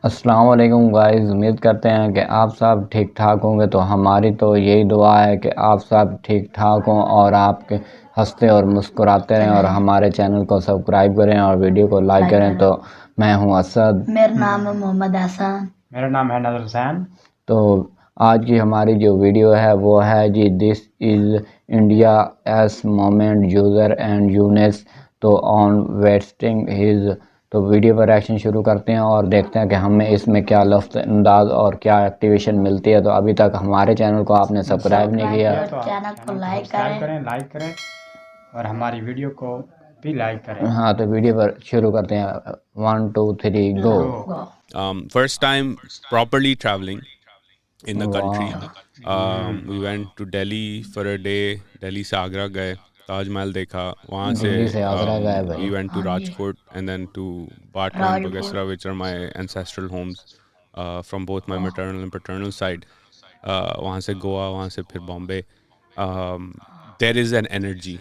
अस्सलाम वालेकुम गाइस। उम्मीद करते हैं कि आप सब ठीक ठाक होंगे। तो हमारी तो यही दुआ है कि आप सब ठीक ठाक हों और आपके हंसते और मुस्कुराते रहें और हमारे चैनल को सब्सक्राइब करें और वीडियो को लाइक करें। तो मैं हूं असद। मेरा नाम है मोहम्मद हसन। मेरा नाम है नदर हुसैन। तो आज की हमारी जो वीडियो है वो है जी this is India's moment user and यूनेस तो ऑन वेस्टिंग हिज। तो वीडियो पर एक्शन शुरू करते हैं और देखते हैं कि हमें इसमें क्या लफ्ज़ अंदाज और क्या एक्टिवेशन मिलती है। तो अभी तक हमारे चैनल को आपने सब्सक्राइब नहीं किया तो चैनल को लाइक करें और हमारी वीडियो को भी लाइक करें। हाँ, तो वीडियो पर शुरू करते हैं। 1 2 3 गो। First time properly traveling in the country. वाह, We went to Delhi for a day. Delhi से आगरा गए, ताजमहल देखा, वहाँ से दिल्ली से आगरा गए we भाई। went to Rajkot and then to Batra and Bagasra, which are my ancestral homes from both my maternal and paternal side. वहाँ से गोवा, वहाँ से फिर Bombay. There is an energy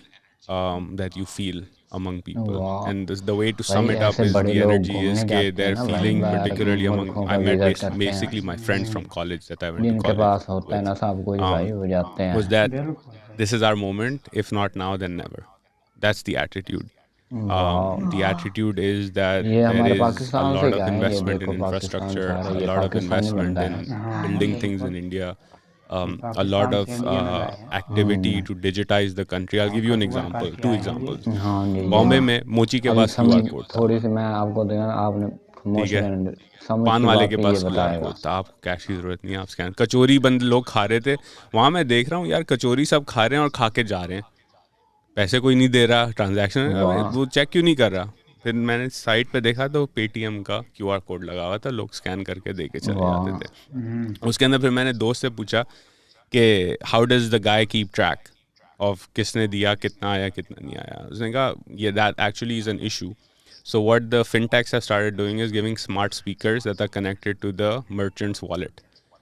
that you feel among people, वाह and the way to भाई, sum it up ऐसे is बड़े the लोग energy is घूमने कि जाते हैं they're ना बार feeling बार particularly among मुल्कों I का met विजिट करते basically हैं। my friends from college that I went to जिनके college पास होता है with. ना सब कुछ भाई वो जाते Was हैं। that बिल्कुल this is our moment, if not now then never. That's the attitude. वाह, The attitude is that ये there हमारे is a पाकिस्तान से lot क्या of है। ये investment देखो in पाकिस्तान से infrastructure, आ रहा a है, ये lot of पाकिस्तानी investment बंदा in है। building things in India, a lot Pakistan of से इंडिया में गए हैं। activity to digitize the country. I'll give you an example, two examples. हाँ जी बॉम्बे जी। में मोची के अभी पास समझ क्यूआर कोड था, थोड़ी सी मैं आपको देना, आपने ठीक खामोश है। रहने, समझ पान की वाले बात के पे ये पास क्यूआर बताएगा। कोड था, आपको कैश की जरूरत नहीं है, आप स्कैन। कचौरी बंद लोग खा रहे थे वहाँ, मैं देख रहा हूँ यार कचौरी सब खा रहे हैं और खा के जा रहे हैं, पैसे कोई नहीं दे रहा, ट्रांजैक्शन वाह वो चेक क्यों नहीं कर रहा। फिर मैंने साइट पे देखा तो पेटीएम का क्यूआर कोड लगा हुआ था, लोग स्कैन करके दे के चले जाते वाह। थे। उसके अंदर फिर मैंने दोस्त से पूछा कि how does the guy keep track of किसने दिया, कितना आया कितना नहीं आया। उसने कहा ये that actually is an issue. So what the fintechs have started doing is giving smart speakers that are connected to the merchant's wallet.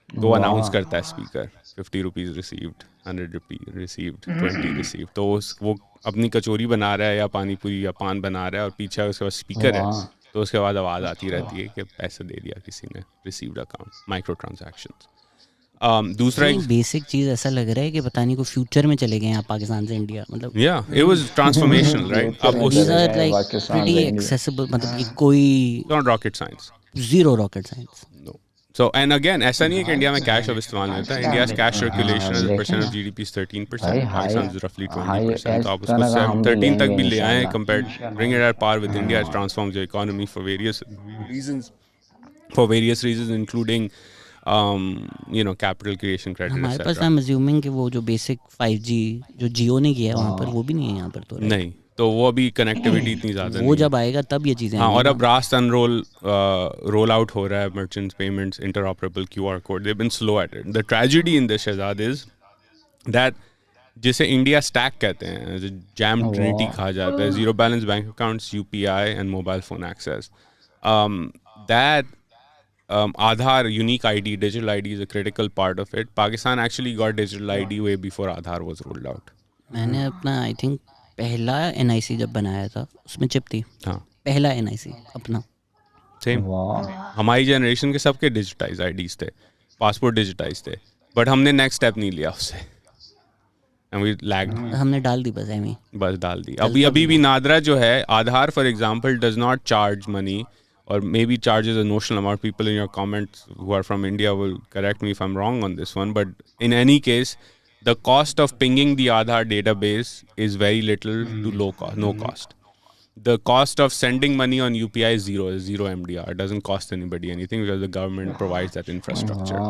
तो अनाउंस वाह करता है speaker, 50 rupees received, 100 rupees received, 20 received. तो वो अपनी कचौरी बना रहा है या पानी पूरी या पान बना रहा है और पीछे उसके बाद स्पीकर है, वाह। तो उसके बाद आवाज़ आती रहती है कि पैसे दे दिया किसी ने, रिसीव्ड अकाउंट, माइक्रो ट्रांजैक्शंस. दूसरा नहीं बेसिक चीज़ ऐसा लग रहा है कि पता नहीं को फ्यूचर में चले गए हैं आप पाकिस्तान से इंडिया मतलब या it was transformational right. Future अब में उस दीज चले आर गए लाइक पाकिस्तान प्रीटी से इंडिया। एक्सेसिबल मतलब कि कोई not rocket science. Zero rocket science. No. So and again ऐसा नहीं है कि इंडिया में कैश अब इस्तेमाल नहीं होता है. India's cash circulation as a देखें परसेंट ना ऑफ जीडीपी इज 13%. भाई, हाई पाकिस्तान इज रफली हाई 20%. इस तो आप उसको तरह का हम भी 13 तक लेंगे भी ले आए इंशाल्लाह। Compare, bring it at par with India, transform the economy for various reasons including capital creation, credit हमारे पास एक्सेट्रा. आई एम अज्यूमिंग कि वो जो बेसिक 5G जो जियो ने किया है वहाँ पर वो भी नहीं है यहाँ पर तो right? नहीं, तो वो अभी कनेक्टिविटी इतनी ज़्यादा वो नहीं है. जब आएगा तब ये चीज़ें हाँ, आएंगी और ना. अब रास्ट अनरोल रोल आउट हो रहा है, merchants payments interoperable QR code. They been slow at it. The tragedy in this शहजाद इज दैट जिसे इंडिया स्टैक कहते हैं, जैम ट्रिनिटी कहा जाता है, zero balance bank accounts, UPI and mobile phone access, that Aadhaar unique ID, digital ID is a critical part of it. Pakistan actually got digital ID way before Aadhaar was rolled out. मैंने अपना I think पहला NIC जब बनाया था उसमें chip थी. हाँ, पहला NIC अपना. सेम. वाह हमारी जनरेशन के सबके डिजिटाइज आईडीज थे, पासपोर्ट डिजिटाइज थे, बट हमने नेक्स्ट स्टेप नहीं लिया उससे. And we lagged. हमने डाल दी बस एमी. बस डाल दी. अभी भी नादरा जो है, Aadhaar for example does not charge money or maybe charges a notional amount. People in your comments who are from India will correct me if I'm wrong on this one, but in any case the cost of pinging the Aadhaar database is very little to no cost. The cost of sending money on UPI is zero MDR. It doesn't cost anybody anything because the government provides that infrastructure.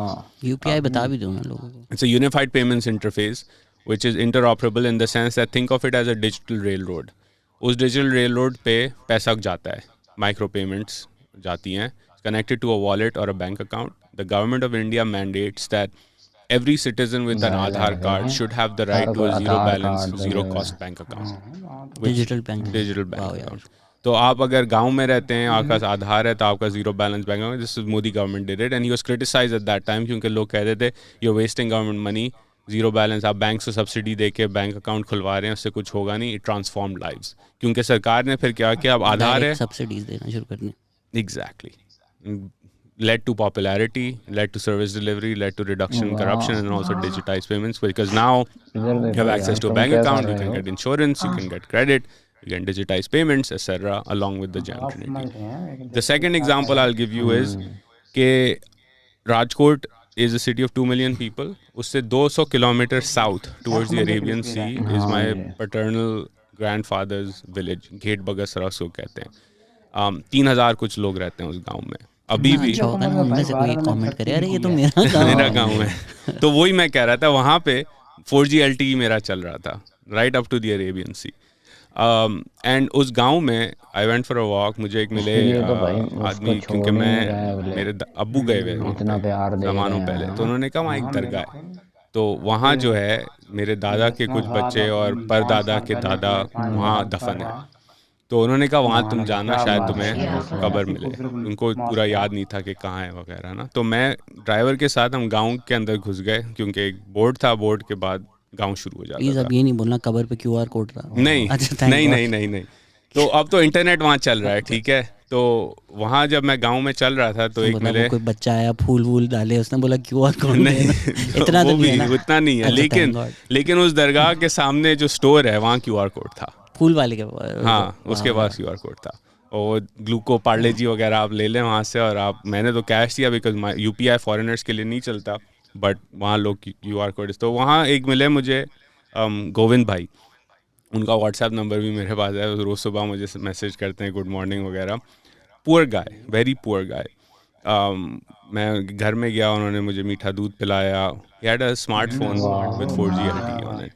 UPI बता भी दो ना लोगों को. It's a unified payments interface which is interoperable in the sense that think of it as a digital railroad. उस digital railroad पे पैसा जाता है, micro payments जाती हैं, connected to a wallet or a bank account. The government of India mandates that every citizen with an Aadhaar card should have the right to a zero balance, zero cost bank account. Digital bank. Digital bank account. तो आप अगर गांव में रहते हैं, आपका पास आधार है, तो आपका zero balance bank account. This is Modi government did it and he was criticised at that time क्योंकि लोग कहते थे you are wasting government money, zero balance, आप बैंक से सब्सिडी दे के बैंक अकाउंट खुलवा रहे हैं, उससे कुछ होगा नहीं. It transformed lives. क्योंकि सरकार ने फिर क्या किया, अब आधार है, सब्सिडीज देना शुरू कर दी. Exactly led to popularity, led to service delivery, led to reduction in corruption, and also digitized payments, because now इधर you देखो have यार, access to a तुम bank क्या कर account, you रहे can हो? get insurance, you can get credit, you can digitize payments, etc., along with the Jam आप समझ Trinity. रहे हैं लेकिन The second example I'll give you is कि Rajkot is a city of 2 million people. उससे 200 kilometer south towards the Arabian Sea is my paternal grandfather's village. घेट बगसरा उसको कहते हैं. 3,000 कुछ लोग रहते हैं उस गांव में अभी कितना भी. अच्छा होगा ना उनमें से कोई कमेंट करे अरे ये तो मेरा गाँव मेरा है। गांव है. तो वही मैं कह रहा था, वहाँ पे 4G LTE मेरा चल रहा था right up to the Arabian Sea. And उस गांव में I went for a walk. मुझे एक मिले ये तो भाई उसको आदमी, छोड़ क्योंकि ही नहीं मैं रहा है अगले। मेरे अब्बू गए हुए वहाँ इतना पे प्यार दे ज़मानों रहे पहले, हैं। तो उन्होंने कहा वहाँ एक दरगाह है. तो वहाँ जो है मेरे दादा के कुछ बच्चे और परदादा के दादा वहाँ दफन है. तो उन्होंने कहा वहाँ तुम जाना, शायद तुम्हें कब्र मिले. उनको पूरा याद नहीं था कि कहाँ है वगैरह ना. तो मैं ड्राइवर के साथ हम गांव के अंदर घुस गए, क्योंकि एक बोर्ड था, बोर्ड के बाद गांव शुरू हो प्लीज जाता था. अब ये नहीं बोलना कबर पे QR कोड रहा. नहीं अच्छा, thank नहीं God. नहीं नहीं नहीं. तो अब तो इंटरनेट वहाँ चल रहा है, ठीक है. तो वहाँ जब मैं गांव में चल रहा था तो एक बोला वो मिले. कोई बच्चा आया फूल वूल डाले, उसने बोला QR कोड नहीं इतना वो तो नहीं है भी ना. उतना नहीं है. अच्छा, लेकिन thank God. लेकिन उस दरगाह के सामने जो स्टोर है वहाँ QR कोड था. फूल वाले के पास. हाँ, उसके पास QR कोड था. और ग्लूको पार्ले जी वगैरह आप ले लें वहाँ से. और आप, मैंने तो कैश दिया बिकॉज UPI फॉरेनर्स के लिए नहीं चलता, बट वहाँ लोग QR कोड. तो वहाँ एक मिले मुझे गोविंद भाई. उनका WhatsApp नंबर भी मेरे पास है. रोज़ सुबह मुझे मैसेज करते हैं गुड मॉर्निंग वगैरह. Poor guy, very poor guy. मैं घर में गया, उन्होंने मुझे मीठा दूध पिलाया. He had a smartphone with 4G LTE on it.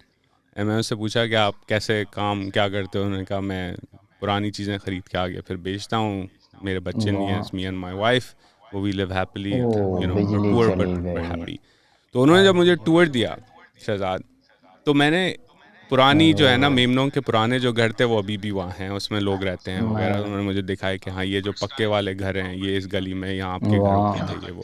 मैं उससे पूछा कि आप कैसे काम क्या करते हो. उन्होंने कहा मैं पुरानी चीज़ें ख़रीद के आ गया फिर बेचता हूँ. मेरे बच्चे नहीं हैं, मी एंड माई वाइफ, वो we live happily, you know, बिजली पुअर चली बट गई। हैप्पी. तो उन्होंने जब मुझे टूर दिया शहजाद, तो मैंने पुरानी जो है ना मेमनों के पुराने जो घर थे वो अभी भी वहाँ हैं, उसमें लोग रहते हैं वगैरह. उन्होंने मुझे दिखाया कि हाँ ये जो पक्के वाले घर हैं ये इस गली में, यहाँ आपके घर होते थे ये वो.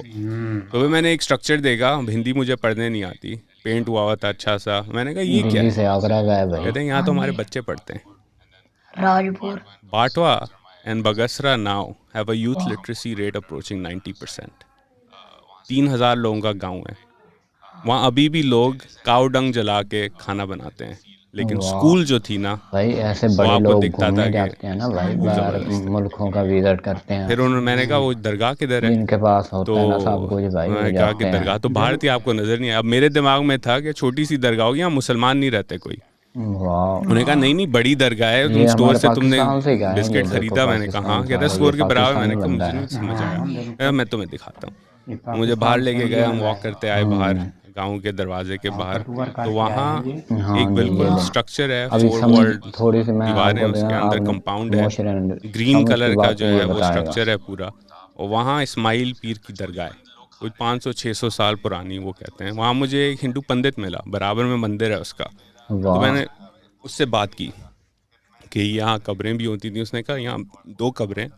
तो फिर मैंने एक स्ट्रक्चर देखा. हिंदी मुझे पढ़ने नहीं आती, पेंट हुआ था अच्छा सा. मैंने कहा ये क्या दिल्ली है. से आगरा गए भाई. कहते हैं यहाँ तो हमारे बच्चे पढ़ते हैं. Rajpur Batwa and Bagasra now have a youth literacy rate approaching 90%. 3,000 लोगों का गांव है. वहाँ अभी भी लोग काऊ डंग जला के खाना बनाते हैं. लेकिन स्कूल जो थी ना, भाई ऐसे वो बड़े आपको लोग दिखता था घूमने कि जाते हैं ना भाई, बाहर मुल्कों का विजिट करते हैं. फिर उन्होंने, मैंने कहा वो दरगाह किधर है. जिनके पास होता तो है ना सब कुछ भाई, वो मैंने कहा कि जाते हैं. दरगाह तो बाहर थी, आपको नजर नहीं आया. अब मेरे दिमाग में था कि छोटी सी दरगाह होगी, यहाँ मुसलमान नहीं रहते कोई. वाह. उन्होंने कहा नहीं नहीं बड़ी दरगाह है, तुम ये स्टोर हमारे से तुमने पाकिस्तान से क्या है, ये बिस्किट देखो खरीदा. मैंने कहा हाँ. पाकिस्तान कहता से, स्टोर ये के बराबर. मैंने कहा पाकिस्तानी मुझे नहीं बंदा है. समझ आया. मैं तुम्हें दिखाता हूँ. मुझे बाहर लेके गए, हम वॉक करते आए बाहर गांव के दरवाजे के बाहर. तो वहाँ एक बिल्कुल स्ट्रक्चर है, अभी 4 समझ वॉल्ड थोड़ी सी मैं दीवारें, आपको उसके देना, अंदर आपने कंपाउंड है, इमोशन ग्रीन समझ कलर की का बात जो मुझे है वो बताएगा. स्ट्रक्चर है पूरा. और वहाँ इस्माइल पीर की दरगाह है, कुछ 500-600 साल पुरानी वो कहते हैं. वहाँ मुझे एक हिंदू पंडित मिला, बराबर में मंदिर है उसका. तो वाह. मैंने उससे बात की कि यहाँ कब्रें भी होती थी. उसने कहा यहाँ 2 कब्रें,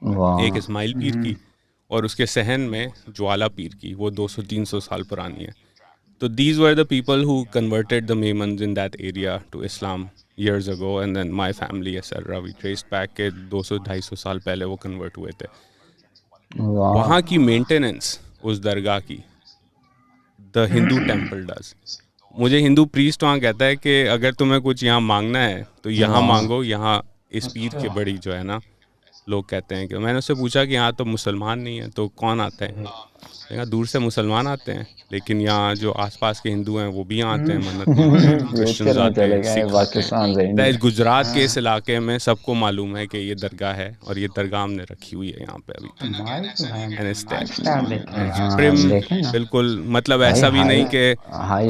वाह. एक इस्माइल पीर की और उसके सहन में ज्वाला पीर की, वो 200-300 साल पुरानी है. तो these were the people who converted the Memons in that area to Islam years ago, and then my family etc. we traced back के 200-250 साल पहले वो convert हुए थे. वाह. वहाँ की मेंटेनेंस उस दरगाह की द हिंदू टेम्पल डज. मुझे हिंदू प्रीस्ट वहाँ कहता है कि अगर तुम्हें कुछ यहाँ मांगना है तो यहाँ मांगो, यहाँ इस पीर के बड़ी जो है ना, लोग कहते हैं कि. मैंने उससे पूछा कि यहाँ तो मुसलमान नहीं है तो कौन आता है. यहाँ दूर से मुसलमान आते हैं, लेकिन यहाँ जो आसपास के हिंदू हैं वो भी यहाँ आते हैं, मन्नत मांगते हैं, क्रिश्चियंस आते हैं, सिख आते पाकिस्तान से हैं. इस गुजरात के इस इलाके में सबको मालूम है कि ये दरगाह है और ये दरगाह हमने रखी हुई है यहाँ पे अभी. And it's there. Prim, बिल्कुल, मतलब ऐसा भी नहीं कि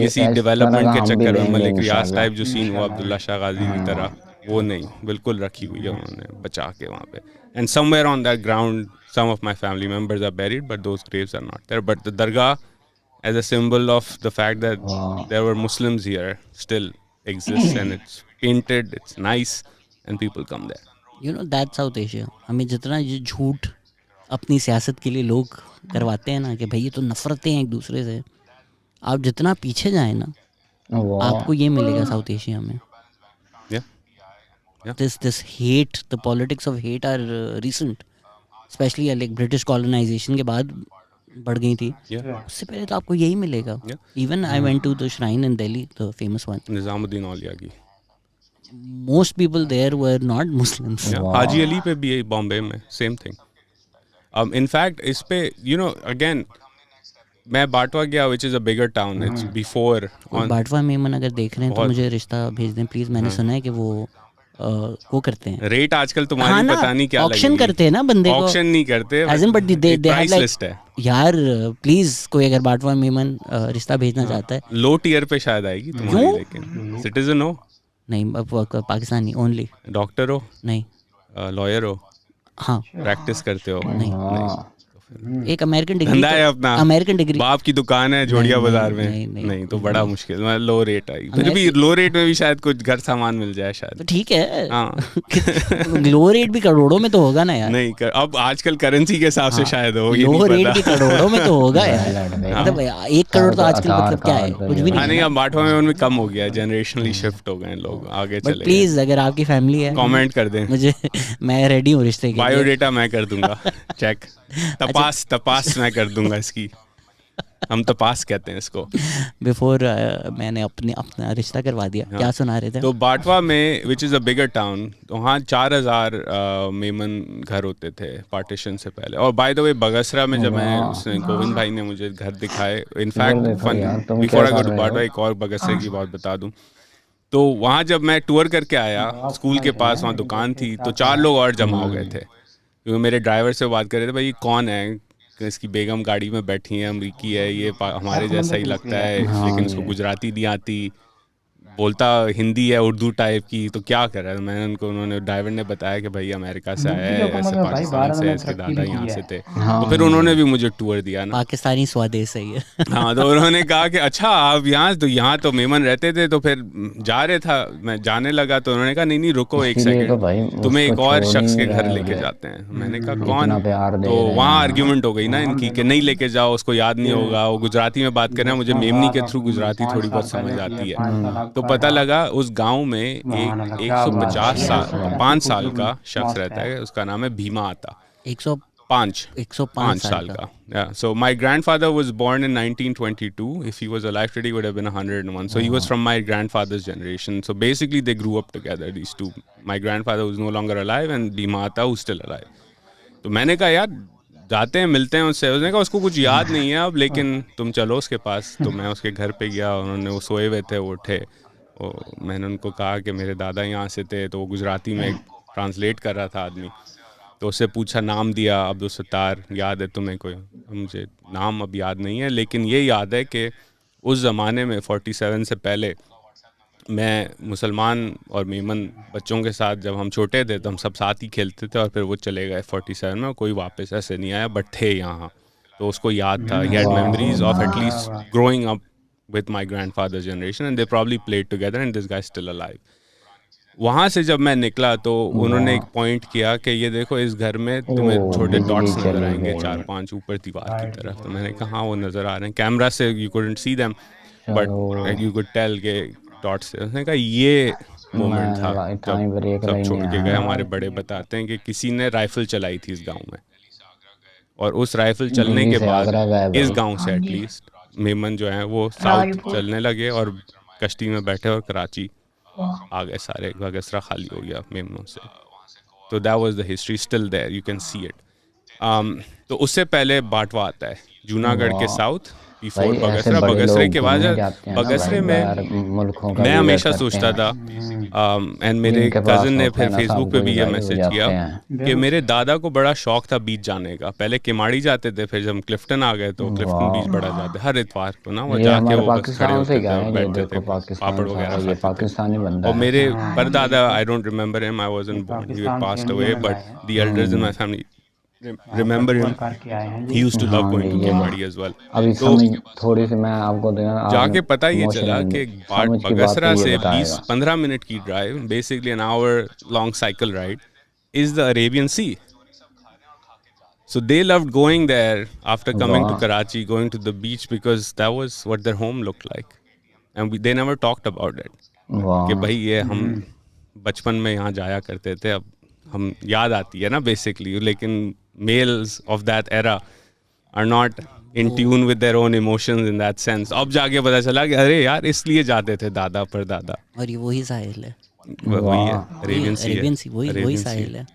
किसी डेवलपमेंट के चक्कर में मलिक रियाज टाइप जो सीन हुआ अब्दुल्ला शाह गाजी की तरह, वो नहीं, बिल्कुल रखी हुई है उन्होंने बचा के वहाँ पे. And somewhere on that ground some of my family members are buried, but those graves are not there. But the dargah, as a symbol of the fact that there were Muslims here, still exists, and it's painted, it's nice, and people come there. You know that's South Asia. हमें जितना ये झूठ अपनी सियासत के लिए लोग करवाते हैं ना कि भाई ये तो नफरतें हैं एक दूसरे से, आप जितना पीछे जाए ना आपको ये मिलेगा साउथ एशिया में. Yeah. This hate, the politics of hate are recent. Specially like British colonisation के बाद बढ़ गई थी. Yeah. उससे पहले तो आपको यही मिलेगा. Yeah. Even I went to the shrine in Delhi, the famous one. Nizamuddin Auliya की. Most people there were not Muslims. Yeah. Haji Ali पे भी बॉम्बे में सेम थिंग. इनफैक्ट इस पे अगेन मैं बाटवा गया, which is a bigger town. It's before on Batwa Memon अगर देख रहे हैं तो मुझे रिश्ता भेज दें प्लीज. मैंने सुना है कि वो करते हैं रेट आजकल तुम्हारी हाँ ना, पता नहीं क्या ऑक्शन लगेगी. करते हैं ना बंदे को. ऑक्शन नहीं करते, As in, but they have price like- list है. यार प्लीज कोई अगर बाटवा मेमन रिश्ता भेजना चाहता है. लो टियर पे शायद आएगी तुम्हारी, क्यों? लेकिन सिटीजन हो, नहीं पाकिस्तानी ओनली. डॉक्टर हो, नहीं. लॉयर हो, हाँ प्रैक्टिस करते हो. नहीं. एक अमेरिकन डिग्री धंधा है अपना, अमेरिकन डिग्री. बाप की दुकान है जोड़िया नहीं, बाजार में. नहीं, नहीं तो बड़ा मुश्किल. लो रेट आई, फिर भी लो रेट में भी शायद कुछ घर सामान मिल जाए शायद. तो ठीक है. हाँ. लो रेट भी करोड़ों में तो होगा ना यार. नहीं अब आजकल करेंसी के हिसाब से शायद हो, ये लो नहीं रेट भी पता. करोड़ों में तो होगा यार. मतलब 1 करोड़ तो आजकल मतलब क्या है, कुछ भी हाँ नहीं. नहीं, अब बाटवा में उनमें कम हो गया, जनरेशनली शिफ्ट हो गए लोग, आगे बट चले. प्लीज अगर आपकी फैमिली है कमेंट कर दें. मुझे, मैं रेडी हूँ रिश्ते के लिए. बायोडेटा मैं कर दूंगा चेक. तपास मैं कर दूंगा इसकी. हम तपास कहते हैं इसको. बिफोर मैंने अपना रिश्ता करवा दिया. क्या सुना रहे थे? तो बाटवा में, विच इज़ अ बिगर टाउन, वहाँ 4000 मेमन घर होते थे पार्टीशन से पहले. और बाय द वे बगसरा में जब मैं उसने गोविंद भाई ने मुझे घर दिखाए, in fact fun before I go to Batwa एक और बगसरे की बात बता दूं. तो वहाँ जब मैं टूर करके आया, स्कूल के पास वहाँ दुकान थी, तो 4 लोग और जमा हो गए थे. क्योंकि मेरे ड्राइवर से बात कर रहे थे, भाई ये कौन है, इसकी बेगम गाड़ी में बैठी है, अमरीकी है, ये हमारे जैसा ही लगता है, लेकिन इसको गुजराती नहीं आती, बोलता हिंदी है उर्दू टाइप की, तो क्या कर रहा है. मैंने उन्होंने ड्राइवर ने बताया कि भाई अमेरिका से आया है, ऐसे पाकिस्तान से, इसके दादा यहाँ से थे. तो फिर उन्होंने भी मुझे टूर दिया ना. पाकिस्तानी स्वदेश है ये. हाँ, तो उन्होंने कहा कि अच्छा आप यहाँ तो मेमन रहते थे. तो फिर जा रहे था, मैं जाने लगा, तो उन्होंने कहा नहीं रुको एक सेकंड, तुम्हें एक और शख्स के घर लेके जाते हैं. मैंने कहा कौन? तो वहाँ आर्ग्यूमेंट हो गई ना इनकी कि नहीं लेके जाओ, उसको याद नहीं होगा, वो गुजराती में बात कर रहे हैं. मुझे मेमनी के थ्रू गुजराती थोड़ी बहुत समझ आती है. तो पता लगा उस गांव में एक 150 साल का शख्स रहता है, उसका नाम है भीमा आता. 105 साल का. Yeah. So my grandfather was born in 1922. If he was alive today, he would have been 101. So he was from my grandfather's generation. So basically they grew up together, these two. My grandfather was no longer alive and Bhima Atta who's still alive. तो मैंने कहा यार जाते हैं मिलते हैं उससे. उसने कहा उसको कुछ याद नहीं है अब, लेकिन तुम चलो उसके पास. तो मैं उसके घर पे गया, उन्होंने वो सोए हुए थे, वो उठे. मैंने उनको कहा कि मेरे दादा यहाँ से थे. तो वो गुजराती में ट्रांसलेट कर रहा था आदमी. तो उससे पूछा, नाम दिया, अब्दुल सत्तार. याद है तुम्हें कोई? मुझे नाम अब याद नहीं है, लेकिन ये याद है कि उस ज़माने में 47 से पहले मैं मुसलमान और मेमन बच्चों के साथ जब हम छोटे थे तो हम सब साथ ही खेलते थे. और फिर वो चले गए 47 में, कोई वापस ऐसे नहीं आया, बट थे यहाँ. तो उसको याद था, he had memories of at least growing up with my grandfather's generation and they probably played together and this guy is still alive. वहाँ से जब मैं निकला तो उन्होंने एक पॉइंट किया कि ये देखो इस घर में तुम्हें छोटे डॉट्स नजर आएंगे 4-5 ऊपर दीवार की तरफ. तो मैंने कहा हाँ वो नज़र आ रहे हैं. कैमरा से you couldn't see them but you could tell के डॉट्स से. उसने कहा ये मोमेंट था जब सब छोड़ के गए. हमारे बड़े बताते हैं कि किसी ने राइफल चलाई थी इस गाँव में, और उस राइफल चलने के बाद इस गाँव से एटलीस्ट मेमन जो हैं वो साउथ चलने लगे और कश्ती में बैठे और कराची आ गए सारे. बगसरा खाली हो गया मेमनों से. तो that was the history, still there, you can see it. तो उससे पहले बाटवा आता है, जूनागढ़ के साउथ बिफोर बगसरा. बगसरे के बाद बगसरे में मैं हमेशा सोचता था, एंड मेरे कज़न ने फिर फेसबुक पे भी ये मैसेज किया कि मेरे दादा को बड़ा शौक था बीच जाने का. पहले किमाड़ी जाते थे, फिर जब क्लिफ्टन आ गए तो क्लिफ्टन बीच बड़ा जाते हर इतवार को ना. वो जाके वो बस खड़े होते थे, बैठते थे, पापड़ वगैरह खाते. और मेरे परदादा, I don't remember him, I wasn't born, he passed away, but the elders in my family remember him. He used to love going to Kemadi as well. तो थोड़ी सी मैं आपको जाके पता ये चला कि बगसरा से 20-15 मिनट की drive, basically an hour long cycle ride, is the Arabian Sea. So they loved going there after coming to Karachi, going to the beach, because that was what their home looked like, and they never talked about it. कि भाई ये हम बचपन में यहाँ जाया करते थे. अब हम याद आती है ना बेसिकली, लेकिन males of that era are not in tune with their own emotions in that sense. अब जाके पता चला कि अरे यार इसलिए जाते थे दादा पर दादा. और ये वही साहिल है, वही है, अरेबियन सी है, अरेबियन सी, वही अरेबियन सी साहिल है,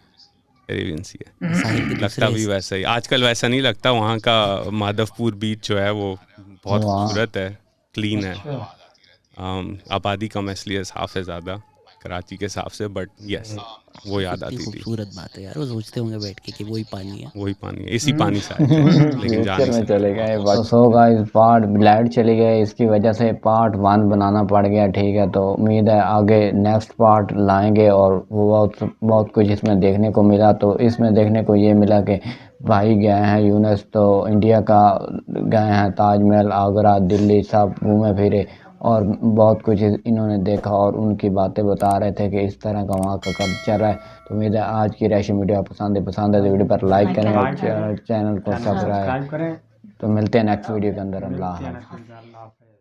अरेबियन सी है. साहिल के लगता भी दूसरे वैसा ही. आजकल वैसा नहीं लगता. वहाँ का माधवपुर बीच जो है वो बहुत खूबसूरत है, क्लीन है. आबादी कम है इसलिए साफ है ज़्यादा कराची के हिसाब से, बट यस वो याद आती थी. खूबसूरत बात है यार, वो सोचते होंगे बैठ के कि वही पानी है. वही पानी है, इसी पानी से आए थे, लेकिन जा फ्यूचर नहीं में सकते. चले गए. तो सो गाइस पार्ट लाइट चली गई, इसकी वजह से पार्ट 1 बनाना पड़ गया. ठीक है, तो उम्मीद है आगे नेक्स्ट पार्ट लाएंगे और वो बहुत कुछ इसमें देखने को मिला. तो इसमें देखने को ये मिला कि भाई गए हैं यूनुस तो इंडिया का गए हैं, ताजमहल, आगरा, दिल्ली सब घूमे फिरे और बहुत कुछ इन्होंने देखा और उनकी बातें बता रहे थे कि इस तरह का वहाँ का कल्चर है. तो उम्मीद है आज की रेशम वीडियो पसंद है तो वीडियो पर लाइक करें और चैनल को सब्सक्राइब. सब्सक्राइब करें. तो मिलते हैं नेक्स्ट वीडियो के अंदर. अल्लाह हाफ़िज़. अल्लाह हाफ़िज़.